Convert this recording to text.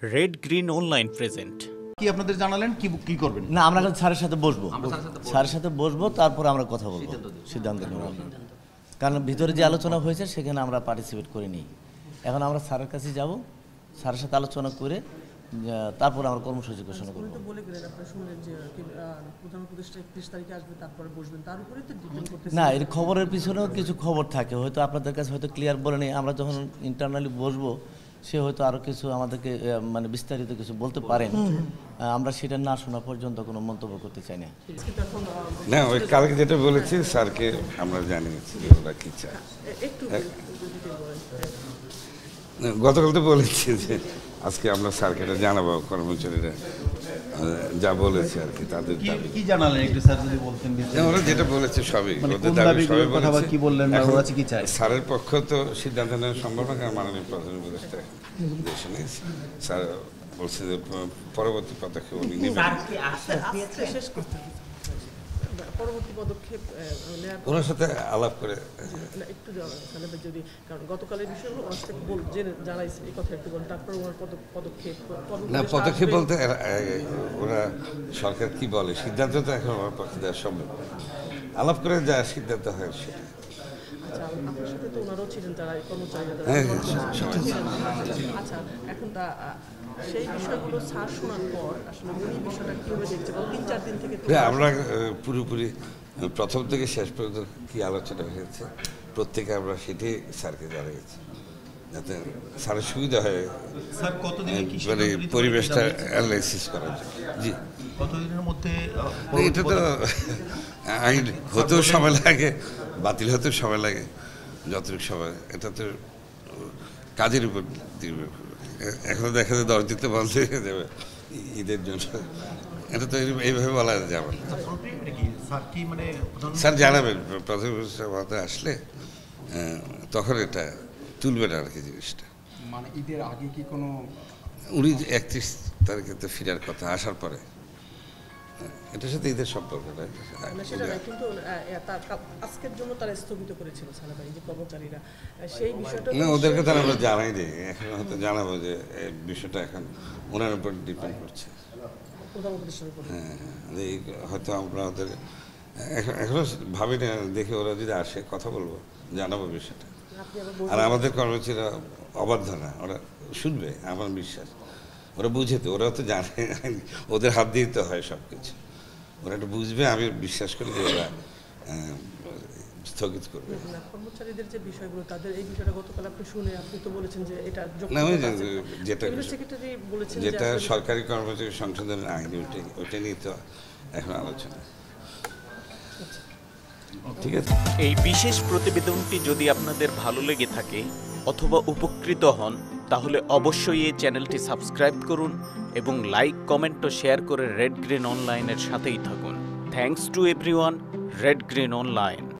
Red green online present. কি আপনাদের জানালেন কি করবেন? না, আমরা এখন স্যারের সাথে বসবো, তারপর আমরা কথা বলবো, সিদ্ধান্ত নেব। কারণ ভিতরে যে আলোচনা হয়েছে সেখানে আমরা পার্টিসিপেট করিনি। এখন আমরা স্যারের কাছে যাব, স্যারের সাথে আলোচনা করে তারপর আমরা কর্মসূচি ঘোষণা করব। না, এর খবরের পিছনেও কিছু খবর থাকে, হয়তো আপনাদের কাছে হয়তো ক্লিয়ার বলে নেই। আমরা যখন ইন্টারনালি বসবো সে হয়তো আরও কিছু আমাদেরকে মানে বিস্তারিত কিছু বলতে পারেন। আমরা সেটা না শোনা পর্যন্ত কোনো মন্তব্য করতে চাই না। না, ওই কালকে যেটা বলেছি স্যারকে আমরা জানিয়েছি ওরা কি চায়। গতকাল তো বলেছি যে আজকে আমরা স্যারকে এটা জানাবো, কর্মচারীরা যা বলেছে আর কি তাদের দাবি। কি জানালেন একটু স্যার যদি বলতেন? ওরা যেটা বলেছে সবই ওদের দাবি সবই বলেছে। কি বললেন বা ওরা কি চায়? স্যারের পক্ষ তো সিদ্ধান্ত নেওয়া সম্ভব না, কারণ মাননীয় প্রধান উপদেষ্টা দেশে নেই। স্যার বলছে যে পরবর্তী পদক্ষেপ উনি নেবেন। পরবর্তী পদক্ষেপ ওনার সাথে আলাপ করে একটু যদি, কারণ গতকালের বিষয়গুলো জানাইছে এই কথা একটু বলেন, তারপর ওনার পদক্ষেপ না, পদক্ষেপ বলতে ওরা সরকার কি বলে সিদ্ধান্ত তো এখন আমার পক্ষে দেওয়া সম্ভব। আলাপ করে যা সিদ্ধান্ত হয় সেটা। আপনার সাথে তো ওনারাও ছিলেন, যারা কর্মচারীরা। আচ্ছা, এখন সেই বিষয়গুলো স্যার শোনার পর আসলে উনি বিষয়টা কিভাবে দেখছে? 3-4 দিন থেকে আমরা পুরোপুরি প্রথম থেকে শেষ পর্যন্ত কি আলোচনা হয়েছে প্রত্যেকে আমরা সেটাই স্যারকে জানিয়েছি, যাতে স্যারের সুবিধা হয় মানে পরিবেশটা অ্যানালাইসিস করার জন্য। জি, কতদিনের মধ্যে? এটা তো আইন হতেও সময় লাগে, বাতিল হতেও সময় লাগে, যতটুকু সময়। এটা তো কাজের উপর নির্ভর করে। এখনো দেখা যায় 10 দিন তো বন্ধ হয়ে যাবে ঈদের জন্য। এটা তো এইভাবে বলা যাবে না। স্যার জানাবেন প্রধান উপদেষ্টা আসলে, তখন এটা তুলবেন আর কি জিনিসটা। মানে ঈদের আগে কি কোনো, উনি 31 তারিখে তো ফেরার কথা, আসার পরে। এটার সাথে ঈদের সম্পর্ক নাই, কিন্তু আজকের জন্য তারা স্থগিত করেছিল যে কর্মচারীরা, সেই বিষয়টা না ওদেরকে তারা আমরা জানাই দিই। এখন হয়তো জানাবো যে বিষয়টা এখন ওনার উপর ডিপেন্ড করছে। হ্যাঁ, হয়তো আমরা ওদের এখনো ভাবি না, দেখে ওরা যদি আসে কথা বলবো, জানাবো বিষয়টা। আর আমাদের কর্মচারীরা অবাধ্য না, ওরা শুনবে আমার বিশ্বাস। ওরা বুঝে তো, ওরা তো জানে ওদের হাত দিয়ে তো হয় সব কিছু। ওরা একটু বুঝবে, আমি বিশ্বাস করি যে ওরা স্থগিত করবে। কর্মচারীদের যে বিষয়গুলো, তাদের এই বিষয়টা গতকাল আপনি শুনে আপনি তো বলেছেন যে এটা না, ওই যেটা সরকারি কর্মচারী সংশোধনের আইন, ওইটা নিয়ে তো এখন আলোচনা। ঠিক আছে, এই বিশেষ প্রতিবেদনটি যদি আপনাদের ভালো লেগে থাকে অথবা উপকৃত হন, তাহলে অবশ্যই এই চ্যানেলটি সাবস্ক্রাইব করুন এবং লাইক, কমেন্ট ও শেয়ার করে রেড গ্রিন অনলাইনের সাথেই থাকুন। Thanks to everyone. Red green online.